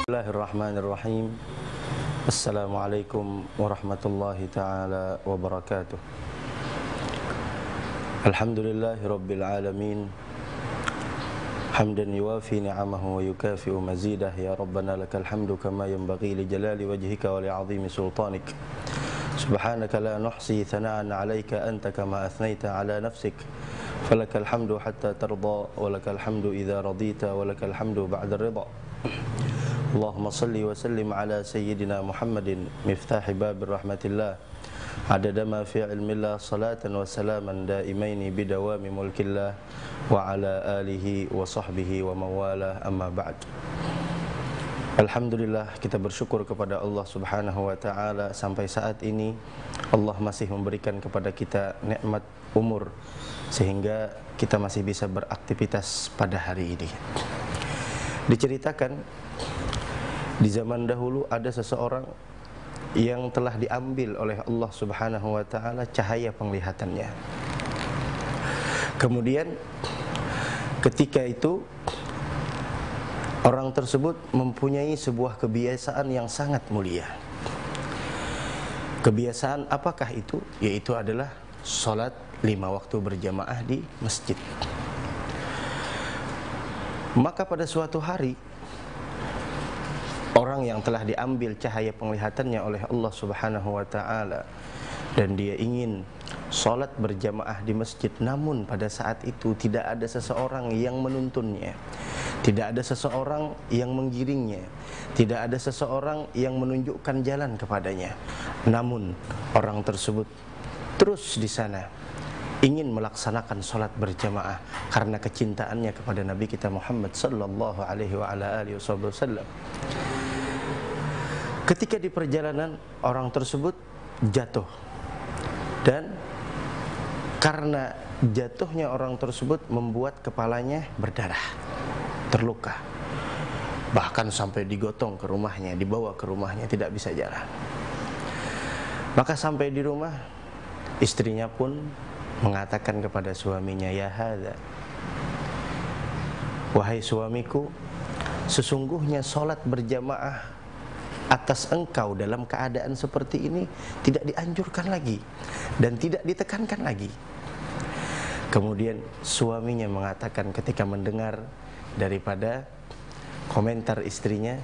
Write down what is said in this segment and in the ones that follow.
Bismillahirrahmanirrahim. Assalamualaikum warahmatullahi ta'ala wabarakatuh. Alhamdulillahi rabbil alamin. Hamdan yuwafi ni'amahu wa yukafi'u mazidah. Ya Rabbana lakal hamdu kama yanbaghi li jalali wajhika wa li'azimi sultanik. Subhanaka la nuhsi thana'an 'alaika anta kama athnaita 'ala nafsik. Falakal hamdu hatta tarda wa lakal hamdu idza radita wa lakal hamdu ba'da ridha. Allahumma salli wa sallim ala sayyidina Muhammadin miftahi babir rahmatillah adada ma fi ilmillah salatan wa salaman daimaini bidawami mulkillah wa ala alihi wa sahbihi wa mawalah amma ba'd. Alhamdulillah, kita bersyukur kepada Allah subhanahu wa ta'ala sampai saat ini Allah masih memberikan kepada kita nikmat umur sehingga kita masih bisa beraktivitas pada hari ini. Diceritakan di zaman dahulu ada seseorang yang telah diambil oleh Allah subhanahu wa ta'ala cahaya penglihatannya. Kemudian ketika itu orang tersebut mempunyai sebuah kebiasaan yang sangat mulia. Kebiasaan apakah itu? Yaitu adalah sholat 5 waktu berjamaah di masjid. Maka pada suatu hari orang yang telah diambil cahaya penglihatannya oleh Allah subhanahu wa ta'ala dan dia ingin sholat berjamaah di masjid, namun pada saat itu tidak ada seseorang yang menuntunnya, tidak ada seseorang yang menggiringnya, tidak ada seseorang yang menunjukkan jalan kepadanya. Namun orang tersebut terus di sana ingin melaksanakan sholat berjamaah karena kecintaannya kepada Nabi kita Muhammad sallallahu alaihi wa ala alihi wasallam. Ketika di perjalanan orang tersebut jatuh, dan karena jatuhnya orang tersebut membuat kepalanya berdarah, terluka, bahkan sampai digotong ke rumahnya, dibawa ke rumahnya, tidak bisa jalan. Maka sampai di rumah, istrinya pun mengatakan kepada suaminya, "Ya hadza, wahai suamiku, sesungguhnya sholat berjamaah atas engkau dalam keadaan seperti ini tidak dianjurkan lagi dan tidak ditekankan lagi." Kemudian suaminya mengatakan ketika mendengar daripada komentar istrinya,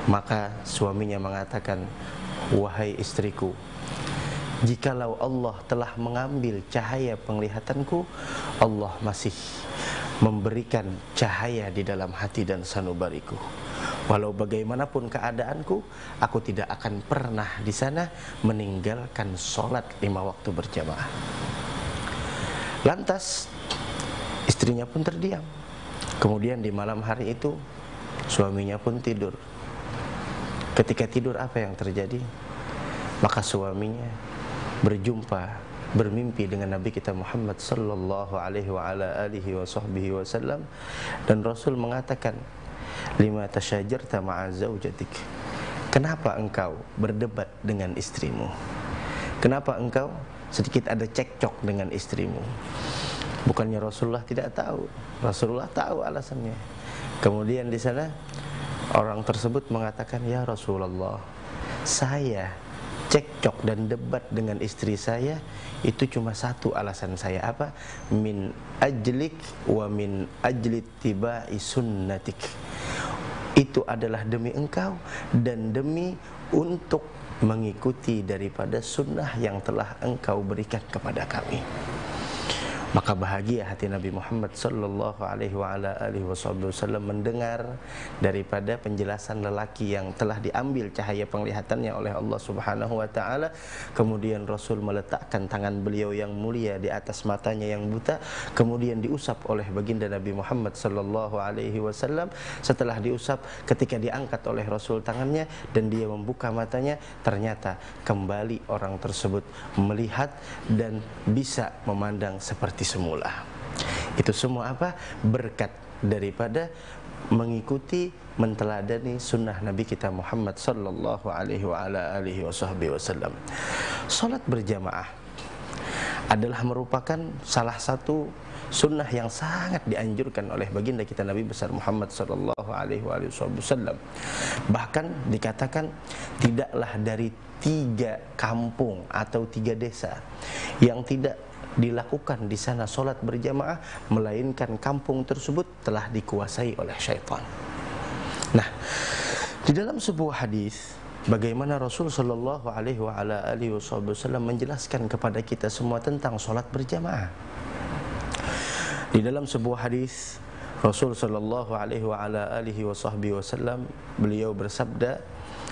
maka suaminya mengatakan, "Wahai istriku, jikalau Allah telah mengambil cahaya penglihatanku, Allah masih memberikan cahaya di dalam hati dan sanubariku. Walau bagaimanapun keadaanku, aku tidak akan pernah di sana meninggalkan sholat 5 waktu berjamaah." Lantas istrinya pun terdiam. Kemudian di malam hari itu suaminya pun tidur. Ketika tidur, apa yang terjadi? Maka suaminya bermimpi dengan Nabi kita Muhammad sallallahu alaihi wa ala alihi wa sahbihi wasallam, dan Rasul mengatakan, "Lima tasyajarta ma'a zaujatik." Kenapa engkau berdebat dengan istrimu? Kenapa engkau sedikit ada cekcok dengan istrimu? Bukannya Rasulullah tidak tahu. Rasulullah tahu alasannya. Kemudian di sana orang tersebut mengatakan, "Ya Rasulullah, saya cekcok dan debat dengan istri saya itu cuma satu alasan saya." Apa? "Min ajlik wa min ajlit tibai sunnatik." Itu adalah demi engkau dan demi untuk mengikuti daripada sunnah yang telah engkau berikan kepada kami. Maka bahagia hati Nabi Muhammad sallallahu alaihi wa ala alihi wasallam mendengar daripada penjelasan lelaki yang telah diambil cahaya penglihatannya oleh Allah subhanahu wa ta'ala. Kemudian Rasul meletakkan tangan beliau yang mulia di atas matanya yang buta, kemudian diusap oleh baginda Nabi Muhammad sallallahu alaihi wasallam. Setelah diusap, ketika diangkat oleh Rasul tangannya dan dia membuka matanya, ternyata kembali orang tersebut melihat dan bisa memandang seperti semula. Itu semua apa? Berkat daripada mengikuti, menteladani sunnah Nabi kita Muhammad sallallahu alaihi wa ala alihi wasallam. Salat berjamaah adalah merupakan salah satu sunnah yang sangat dianjurkan oleh baginda kita Nabi besar Muhammad sallallahu alaihi wasallam. Bahkan dikatakan tidaklah dari 3 kampung atau 3 desa yang tidak dilakukan di sana solat berjamaah, melainkan kampung tersebut telah dikuasai oleh syaitan. Nah, di dalam sebuah hadis, bagaimana Rasul sallallahu alaihi wasallam menjelaskan kepada kita semua tentang solat berjamaah. Di dalam sebuah hadis, Rasul sallallahu alaihi wasallam beliau bersabda,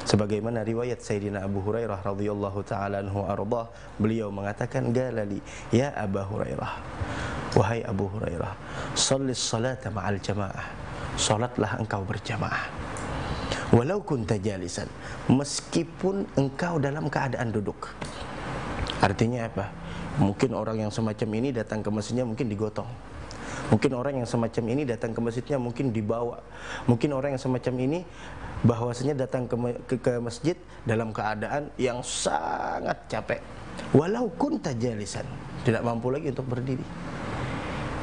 sebagaimana riwayat Sayyidina Abu Hurairah radhiyallahu taala anhu ardah, beliau mengatakan, galali ya Abu Hurairah, wahai Abu Hurairah, shallis salata ma'al jamaah, salatlah engkau berjamaah, walau kunta jalisan, meskipun engkau dalam keadaan duduk. Artinya apa? Mungkin orang yang semacam ini datang ke masjidnya mungkin digotong. Mungkin orang yang semacam ini datang ke masjidnya mungkin dibawa. Mungkin orang yang semacam ini bahwasanya datang ke masjid dalam keadaan yang sangat capek. Walau kunta jalisan, tidak mampu lagi untuk berdiri.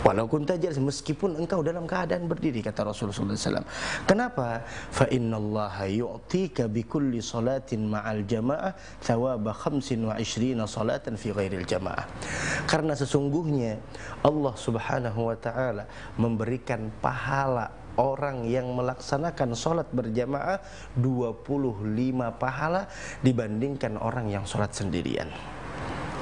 Walau kunta jalisan, meskipun engkau dalam keadaan berdiri, kata Rasulullah SAW. Kenapa? Fa innallaha yu'tika bikulli salatin ma'al jamaah thawaba 25 salatan fi ghairil jamaah. Karena sesungguhnya Allah Subhanahu wa taala memberikan pahala orang yang melaksanakan sholat berjamaah 25 pahala dibandingkan orang yang sholat sendirian.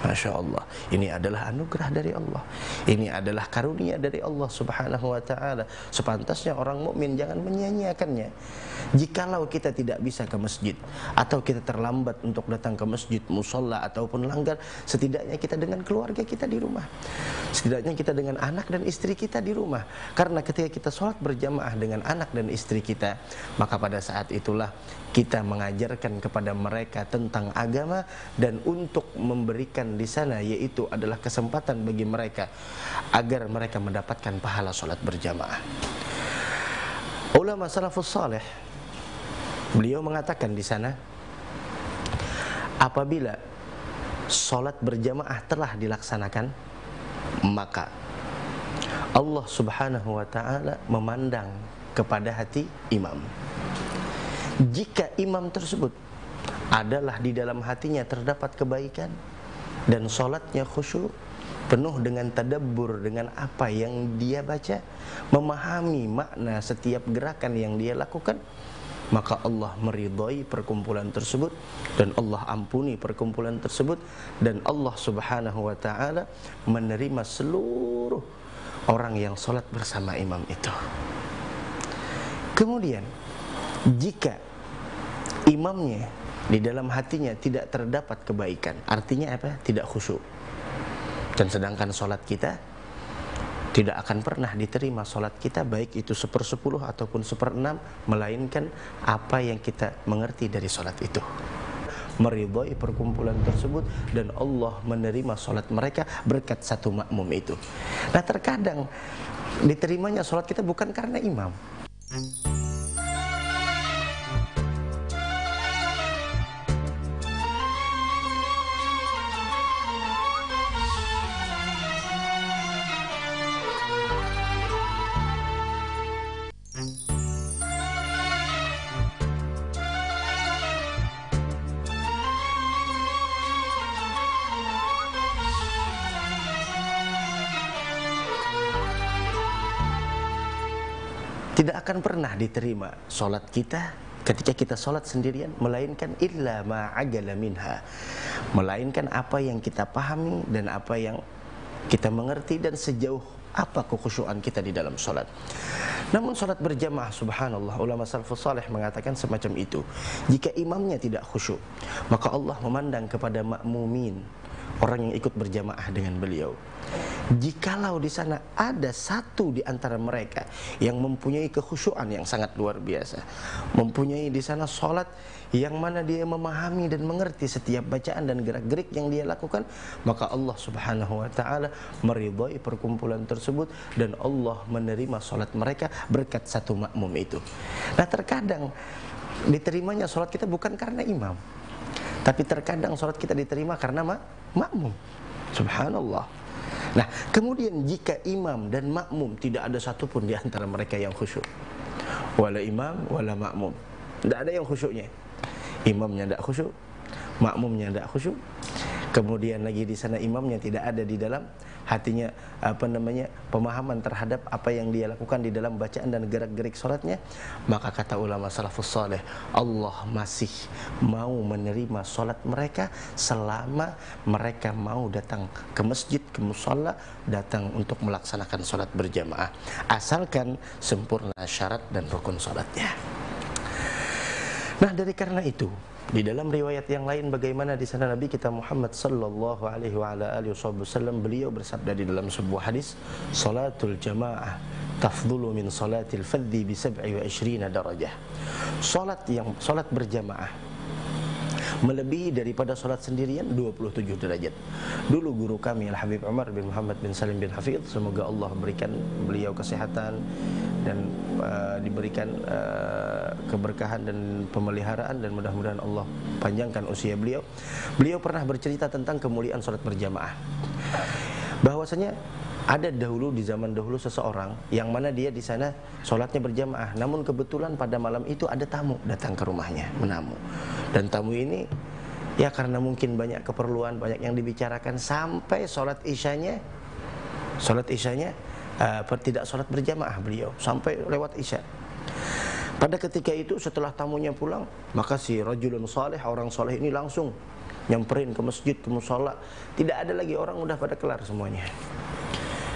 Masya Allah, ini adalah anugerah dari Allah, ini adalah karunia dari Allah Subhanahu wa ta'ala. Sepantasnya orang mukmin jangan menyia-nyiakannya. Jikalau kita tidak bisa ke masjid, atau kita terlambat untuk datang ke masjid, musola ataupun langgar, setidaknya kita dengan keluarga kita di rumah, setidaknya kita dengan anak dan istri kita di rumah. Karena ketika kita sholat berjamaah dengan anak dan istri kita, maka pada saat itulah kita mengajarkan kepada mereka tentang agama, dan untuk memberikan di sana yaitu adalah kesempatan bagi mereka agar mereka mendapatkan pahala sholat berjamaah. Ulama salafus saleh beliau mengatakan di sana, apabila sholat berjamaah telah dilaksanakan, maka Allah Subhanahu wa ta'ala memandang kepada hati imam. Jika imam tersebut adalah di dalam hatinya terdapat kebaikan dan sholatnya khusyuk, penuh dengan tadabbur dengan apa yang dia baca, memahami makna setiap gerakan yang dia lakukan, maka Allah meridhai perkumpulan tersebut dan Allah ampuni perkumpulan tersebut, dan Allah Subhanahu wa ta'ala menerima seluruh orang yang sholat bersama imam itu. Kemudian jika imamnya di dalam hatinya tidak terdapat kebaikan, artinya apa? Tidak khusyuk. Dan sedangkan sholat kita tidak akan pernah diterima, sholat kita baik itu 1/10 ataupun 1/6, melainkan apa yang kita mengerti dari sholat itu. Meridhai perkumpulan tersebut dan Allah menerima sholat mereka berkat satu makmum itu. Nah, terkadang diterimanya sholat kita bukan karena imam. Tidak akan pernah diterima sholat kita ketika kita sholat sendirian, melainkan illa ma'agala minha, melainkan apa yang kita pahami dan apa yang kita mengerti dan sejauh apa kekhusyuan kita di dalam sholat. Namun sholat berjamaah, subhanallah, ulama salafus saleh mengatakan semacam itu. Jika imamnya tidak khusyuk, maka Allah memandang kepada makmumin, orang yang ikut berjamaah dengan beliau. Jikalau di sana ada satu di antara mereka yang mempunyai kekhusyuan yang sangat luar biasa, mempunyai di sana sholat yang mana dia memahami dan mengerti setiap bacaan dan gerak-gerik yang dia lakukan, maka Allah Subhanahu wa ta'ala meridhai perkumpulan tersebut dan Allah menerima sholat mereka berkat satu makmum itu. Nah, terkadang diterimanya sholat kita bukan karena imam, tapi terkadang sholat kita diterima karena makmum. Subhanallah. Nah, kemudian jika imam dan makmum tidak ada satupun di antara mereka yang khusyuk, wala imam wala makmum, tidak ada yang khusyuknya. Imamnya tidak khusyuk, makmumnya tidak khusyuk. Kemudian lagi di sana imamnya tidak ada di dalam hatinya pemahaman terhadap apa yang dia lakukan di dalam bacaan dan gerak-gerik salatnya, maka kata ulama salafus saleh, Allah masih mau menerima salat mereka selama mereka mau datang ke masjid, ke musalla, datang untuk melaksanakan salat berjamaah, asalkan sempurna syarat dan rukun salatnya. Nah, dari karena itu, di dalam riwayat yang lain bagaimana di sana Nabi kita Muhammad sallallahu alaihi wa ala alihi wasallam, beliau bersabda di dalam sebuah hadis, salatul jamaah tafdhulu min salatil fadhi bi 27 darajah. Salat berjamaah melebihi daripada salat sendirian 27 derajat. Dulu guru kami Al-Habib Umar bin Muhammad bin Salim bin Hafidh, semoga Allah berikan beliau kesehatan dan diberikan keberkahan dan pemeliharaan, dan mudah-mudahan Allah panjangkan usia beliau. Beliau pernah bercerita tentang kemuliaan salat berjamaah, bahwasanya ada dahulu, di zaman dahulu, seseorang yang mana dia di sana sholatnya berjamaah, namun kebetulan pada malam itu ada tamu datang ke rumahnya menamu, dan tamu ini ya karena mungkin banyak keperluan, banyak yang dibicarakan, sampai sholat isyanya tidak sholat berjamaah beliau sampai lewat isya. Pada ketika itu setelah tamunya pulang, maka si rajulun saleh, orang soleh ini langsung nyamperin ke masjid, ke musholla. Tidak ada lagi orang, udah pada kelar semuanya.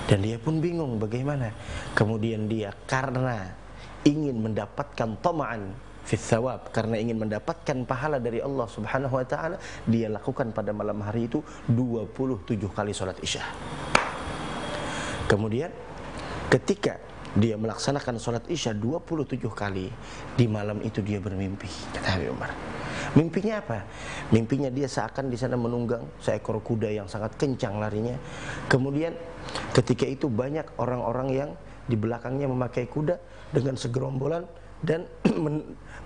Dan dia pun bingung bagaimana. Kemudian dia karena ingin mendapatkan tama'an fi thawab, karena ingin mendapatkan pahala dari Allah Subhanahu wa taala, dia lakukan pada malam hari itu 27 kali salat Isya. Kemudian ketika dia melaksanakan salat Isya 27 kali, di malam itu dia bermimpi, kata Habib Umar. Mimpinya apa? Mimpinya dia seakan di sana menunggang seekor kuda yang sangat kencang larinya. Kemudian ketika itu banyak orang-orang yang di belakangnya memakai kuda dengan segerombolan dan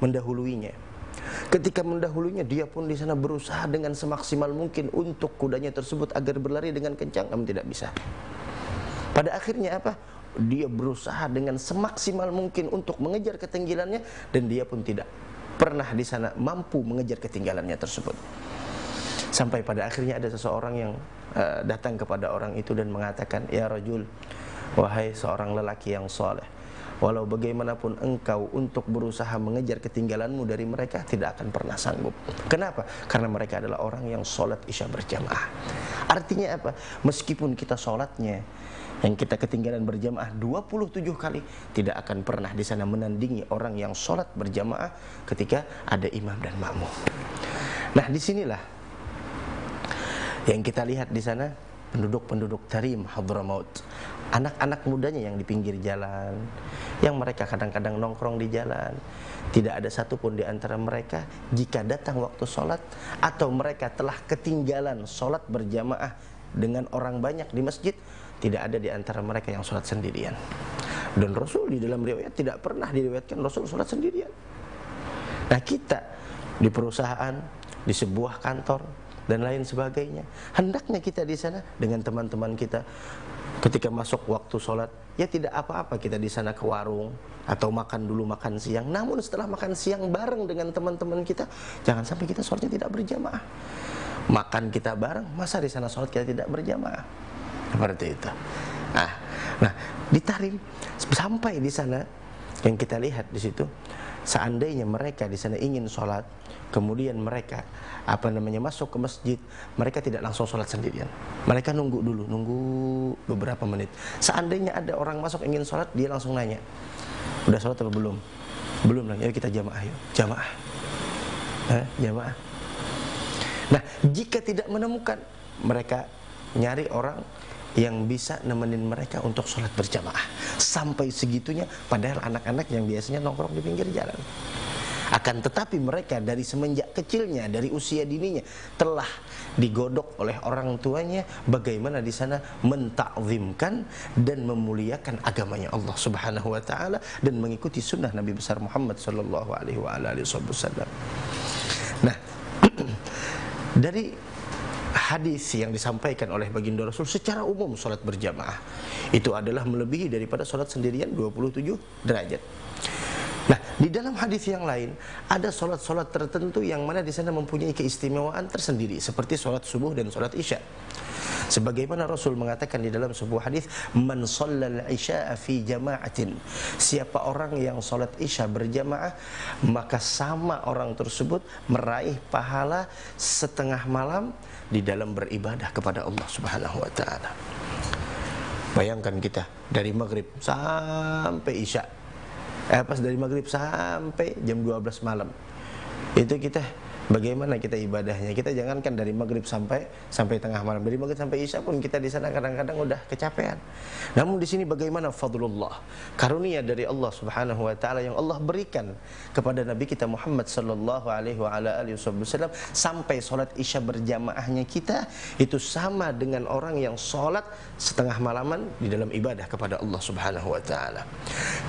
mendahuluinya. Ketika mendahulunya, dia pun di sana berusaha dengan semaksimal mungkin untuk kudanya tersebut agar berlari dengan kencang, namun tidak bisa. Pada akhirnya apa? Dia berusaha dengan semaksimal mungkin untuk mengejar ketinggalannya, dan dia pun tidak pernah di sana mampu mengejar ketinggalannya tersebut. Sampai pada akhirnya ada seseorang yang datang kepada orang itu dan mengatakan, ya rajul, wahai seorang lelaki yang soleh, walau bagaimanapun engkau untuk berusaha mengejar ketinggalanmu dari mereka, tidak akan pernah sanggup. Kenapa? Karena mereka adalah orang yang sholat isya berjamaah. Artinya apa? Meskipun kita sholatnya yang kita ketinggalan berjamaah 27 kali, tidak akan pernah di sana menandingi orang yang sholat berjamaah ketika ada imam dan makmum. Nah, disinilah yang kita lihat di sana, penduduk-penduduk Tarim Hadramaut, anak-anak mudanya yang di pinggir jalan, yang mereka kadang-kadang nongkrong di jalan, tidak ada satupun di antara mereka jika datang waktu sholat atau mereka telah ketinggalan sholat berjamaah dengan orang banyak di masjid, tidak ada di antara mereka yang sholat sendirian. Dan Rasul di dalam riwayat tidak pernah diriwayatkan Rasul sholat sendirian. Nah, kita di perusahaan, di sebuah kantor dan lain sebagainya, hendaknya kita di sana dengan teman-teman kita, ketika masuk waktu sholat, ya tidak apa-apa kita di sana ke warung atau makan dulu makan siang. Namun setelah makan siang bareng dengan teman-teman kita, jangan sampai kita sholatnya tidak berjamaah. Makan kita bareng, masa di sana sholat kita tidak berjamaah? Seperti itu. Nah, di Tarim sampai di sana yang kita lihat di situ, seandainya mereka di sana ingin sholat, kemudian mereka masuk ke masjid, mereka tidak langsung sholat sendirian. Mereka nunggu dulu, nunggu beberapa menit. Seandainya ada orang masuk ingin sholat, dia langsung nanya, udah sholat atau belum? Belum lagi, ayo kita jamaah yuk. Jamaah. Jamaah. Nah, jika tidak menemukan, mereka nyari orang yang bisa nemenin mereka untuk sholat berjamaah. Sampai segitunya, padahal anak-anak yang biasanya nongkrong di pinggir jalan. Akan tetapi mereka dari semenjak kecilnya, dari usia dininya, telah digodok oleh orang tuanya bagaimana di sana mentakzimkan dan memuliakan agamanya Allah Subhanahu wa taala dan mengikuti sunnah Nabi besar Muhammad sallallahu alaihi wasallam. Nah, dari hadis yang disampaikan oleh baginda Rasul secara umum salat berjamaah itu adalah melebihi daripada salat sendirian 27 derajat. Nah, di dalam hadis yang lain ada salat-salat tertentu yang mana di sana mempunyai keistimewaan tersendiri seperti salat subuh dan salat isya. Sebagaimana Rasul mengatakan di dalam sebuah hadis, "Man shallal isya'a fi jama'atin." Siapa orang yang salat isya berjamaah, maka sama orang tersebut meraih pahala setengah malam di dalam beribadah kepada Allah Subhanahu wa taala. Bayangkan kita dari maghrib sampai isya. Pas dari maghrib sampai jam 12 malam. Itu kita bagaimana kita ibadahnya? Kita jangankan dari maghrib sampai tengah malam, dari maghrib sampai isya pun kita di sana kadang-kadang udah kecapean. Namun di sini bagaimana fadlullah, karunia dari Allah Subhanahu wa taala yang Allah berikan kepada Nabi kita Muhammad sallallahu alaihi wasallam sampai salat isya berjamaahnya kita itu sama dengan orang yang salat setengah malaman di dalam ibadah kepada Allah Subhanahu wa taala.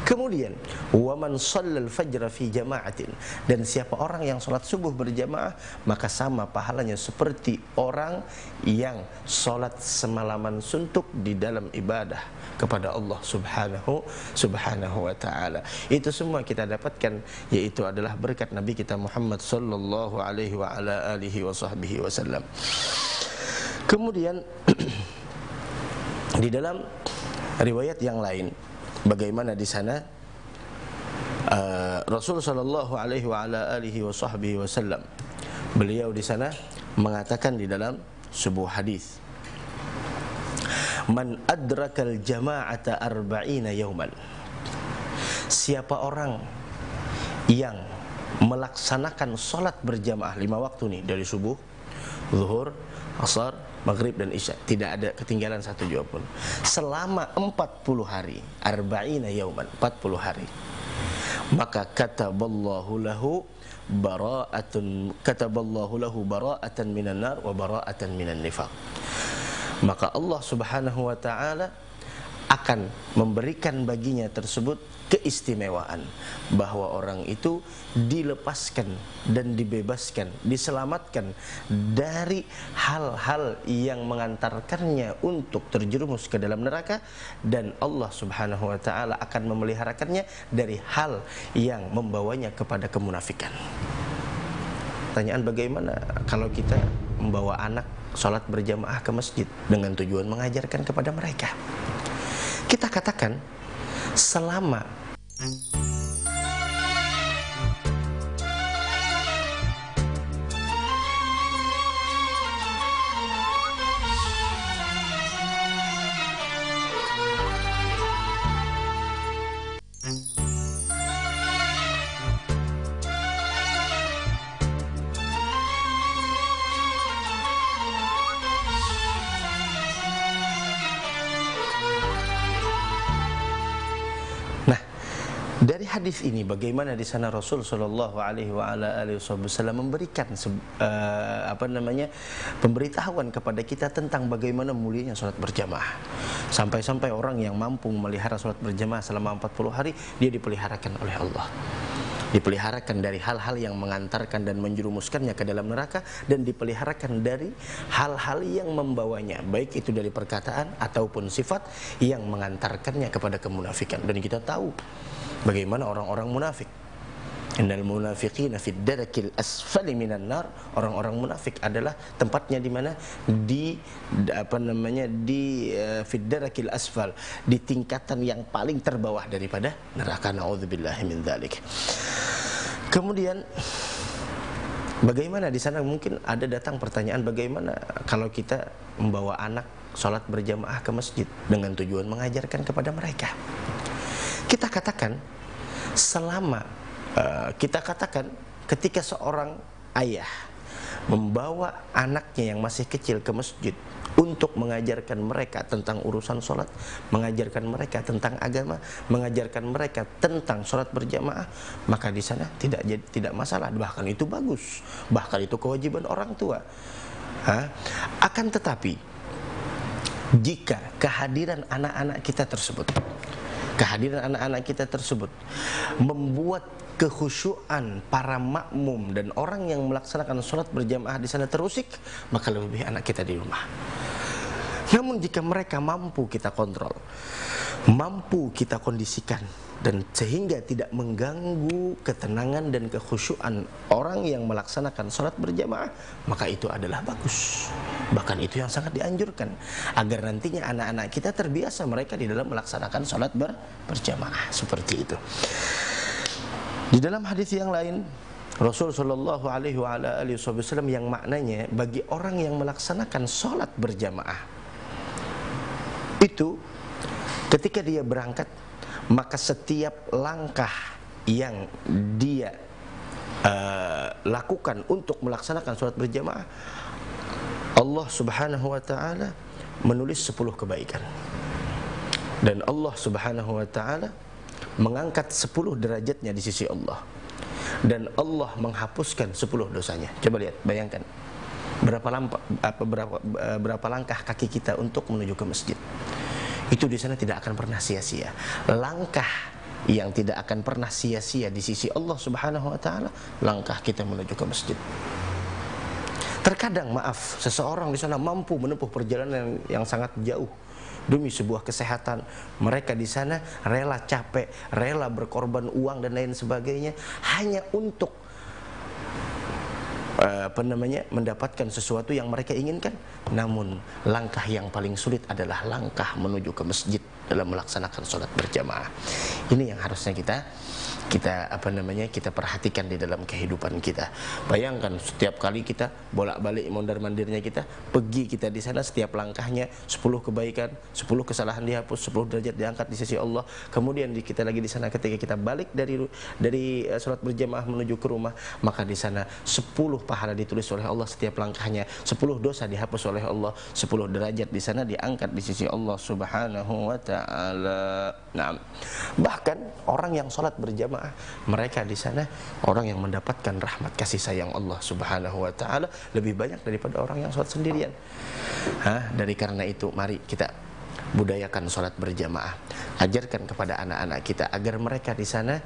Kemudian wa man shallal fajra fi jama'atin, dan siapa orang yang salat subuh berjamaah maka sama pahalanya seperti orang yang salat semalaman suntuk di dalam ibadah kepada Allah Subhanahu wa taala. Itu semua kita dapatkan, yaitu adalah berkat Nabi kita Muhammad sallallahu alaihi wa ala alihi wasallam. Kemudian di dalam riwayat yang lain bagaimana di sana Rasul sallallahu alaihi wa ala alihi wasallam beliau di sana mengatakan di dalam sebuah hadis, "Man adrakal jama'ata arba'ina yauman." Siapa orang yang melaksanakan salat berjamaah 5 waktu nih, dari subuh, zuhur, asar, maghrib dan isya, tidak ada ketinggalan satu jua pun, selama 40 hari, arba'ina yauman, 40 hari, maka kataballahu lahu bara'atan minan nar wa bara'atan minan nifaq. Maka Allah Subhanahu wa taala akan memberikan baginya tersebut keistimewaan bahwa orang itu dilepaskan dan dibebaskan, diselamatkan dari hal-hal yang mengantarkannya untuk terjerumus ke dalam neraka, dan Allah Subhanahu wa taala akan memeliharakannya dari hal yang membawanya kepada kemunafikan. Pertanyaan, bagaimana kalau kita membawa anak sholat berjamaah ke masjid dengan tujuan mengajarkan kepada mereka? Kita katakan selama dari hadis ini bagaimana di sana Rasul sallallahu alaihi wasallam memberikan pemberitahuan kepada kita tentang bagaimana mulianya salat berjamaah. Sampai-sampai orang yang mampu memelihara salat berjamaah selama 40 hari dia dipeliharakan oleh Allah. Dipeliharakan dari hal-hal yang mengantarkan dan menjerumuskannya ke dalam neraka, dan dipeliharakan dari hal-hal yang membawanya, baik itu dari perkataan ataupun sifat yang mengantarkannya kepada kemunafikan. Dan kita tahu bagaimana orang-orang munafik. Innal munafiqina fid darakil asfali minan nar. Orang-orang munafik adalah tempatnya di mana? Di fid darakil asfal, di tingkatan yang paling terbawah daripada neraka. Nauzubillahi min dzalik. Kemudian bagaimana di sana, mungkin ada datang pertanyaan, bagaimana kalau kita membawa anak sholat berjamaah ke masjid dengan tujuan mengajarkan kepada mereka? Kita katakan ketika seorang ayah membawa anaknya yang masih kecil ke masjid untuk mengajarkan mereka tentang urusan sholat, mengajarkan mereka tentang agama, mengajarkan mereka tentang sholat berjamaah, maka di sana tidak masalah, bahkan itu bagus, bahkan itu kewajiban orang tua. Akan tetapi jika kehadiran anak-anak kita tersebut membuat kekhusyuan para makmum dan orang yang melaksanakan sholat berjamaah di sana terusik, maka lebih anak kita di rumah. Namun jika mereka mampu kita kontrol, mampu kita kondisikan, dan sehingga tidak mengganggu ketenangan dan kekhusyuan orang yang melaksanakan sholat berjamaah, maka itu adalah bagus. Bahkan itu yang sangat dianjurkan, agar nantinya anak-anak kita terbiasa mereka di dalam melaksanakan sholat berjamaah seperti itu. Di dalam hadis yang lain, Rasul Shallallahu Alaihi Wasallam yang maknanya bagi orang yang melaksanakan sholat berjamaah itu, ketika dia berangkat, maka setiap langkah yang dia lakukan untuk melaksanakan sholat berjamaah, Allah Subhanahu Wa Taala menulis 10 kebaikan, dan Allah Subhanahu Wa Taala mengangkat 10 derajatnya di sisi Allah, dan Allah menghapuskan 10 dosanya. Coba lihat, bayangkan berapa langkah kaki kita untuk menuju ke masjid. Itu di sana tidak akan pernah sia-sia. Langkah yang tidak akan pernah sia-sia di sisi Allah Subhanahu Wa Taala, langkah kita menuju ke masjid. Terkadang, maaf, seseorang di sana mampu menempuh perjalanan yang sangat jauh demi sebuah kesehatan. Mereka di sana rela capek, rela berkorban uang dan lain sebagainya hanya untuk mendapatkan sesuatu yang mereka inginkan. Namun langkah yang paling sulit adalah langkah menuju ke masjid dalam melaksanakan sholat berjamaah. Ini yang harusnya kita perhatikan di dalam kehidupan kita. Bayangkan setiap kali kita bolak-balik mondar-mandirnya kita pergi, kita di sana setiap langkahnya 10 kebaikan, 10 kesalahan dihapus, 10 derajat diangkat di sisi Allah. Kemudian kita lagi di sana ketika kita balik dari sholat berjamaah menuju ke rumah, maka di sana 10 pahala ditulis oleh Allah setiap langkahnya, 10 dosa dihapus oleh Allah, 10 derajat di sana diangkat di sisi Allah Subhanahu Wa Taala. Nah, bahkan orang yang sholat berjamaah, mereka di sana orang yang mendapatkan rahmat kasih sayang Allah Subhanahu Wa Taala lebih banyak daripada orang yang sholat sendirian. Dari karena itu, mari kita budayakan sholat berjamaah, ajarkan kepada anak-anak kita agar mereka di sana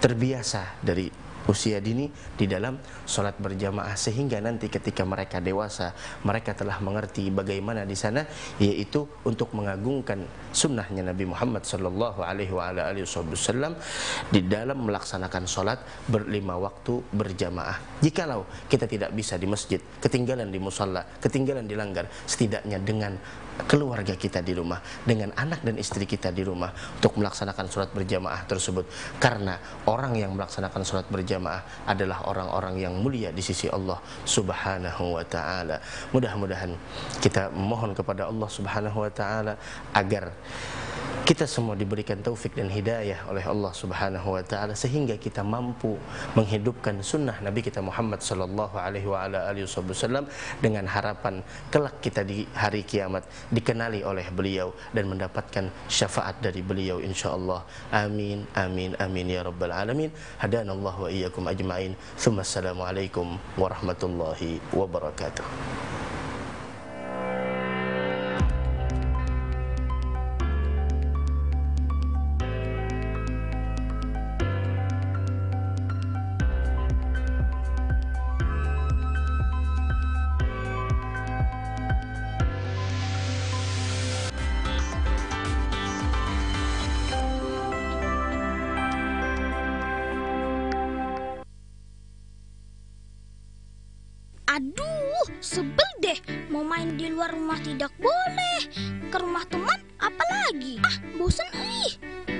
terbiasa dari usia dini di dalam sholat berjamaah, sehingga nanti ketika mereka dewasa mereka telah mengerti bagaimana di sana, yaitu untuk mengagungkan sunnahnya Nabi Muhammad Sallallahu Alaihi Wasallam di dalam melaksanakan sholat berlima waktu berjamaah. Jikalau kita tidak bisa di masjid, ketinggalan di musalla, ketinggalan di langgar, setidaknya dengan keluarga kita di rumah, dengan anak dan istri kita di rumah untuk melaksanakan sholat berjamaah tersebut. Karena orang yang melaksanakan sholat berjamaah adalah orang-orang yang mulia di sisi Allah Subhanahu Wa Taala. Mudah-mudahan kita memohon kepada Allah Subhanahu Wa Taala agar kita semua diberikan taufik dan hidayah oleh Allah Subhanahu Wa Taala, sehingga kita mampu menghidupkan sunnah Nabi kita Muhammad Sallallahu Alaihi Wasallam, dengan harapan kelak kita di hari kiamat dikenali oleh beliau dan mendapatkan syafaat dari beliau insyaallah. Amin amin amin ya rabbal alamin. Hadanallahu wa iyyakum ajmain. Assalamualaikum warahmatullahi wabarakatuh. Aduh, sebel deh. Mau main di luar rumah tidak boleh. Ke rumah teman apalagi. Bosan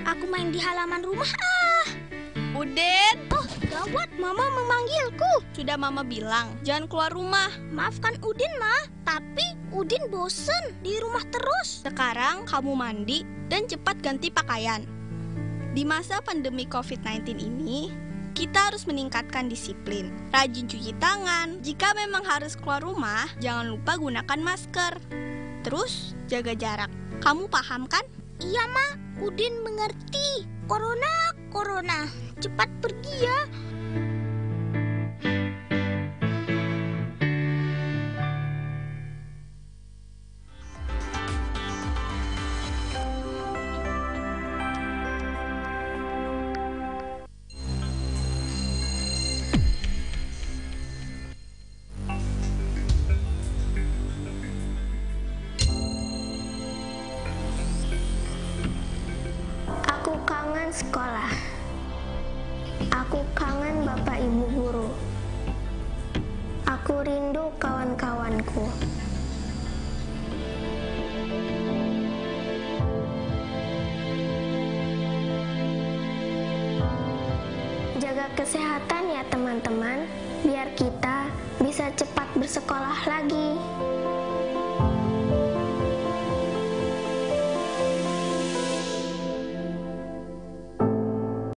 Aku main di halaman rumah Udin, Oh, gawat, Mama memanggilku. sudah Mama bilang jangan keluar rumah. Maafkan Udin, Ma. Tapi Udin bosan di rumah terus. Sekarang kamu mandi dan cepat ganti pakaian. Di masa pandemi COVID-19 ini, kita harus meningkatkan disiplin, rajin cuci tangan. Jika memang harus keluar rumah, jangan lupa gunakan masker. Terus, jaga jarak. Kamu paham kan? Iya, Ma. Udin mengerti. Corona. Cepat pergi ya. sekolah. Aku kangen Bapak Ibu guru. Aku rindu kawan-kawanku. Jaga kesehatan ya teman-teman, biar kita bisa cepat bersekolah lagi.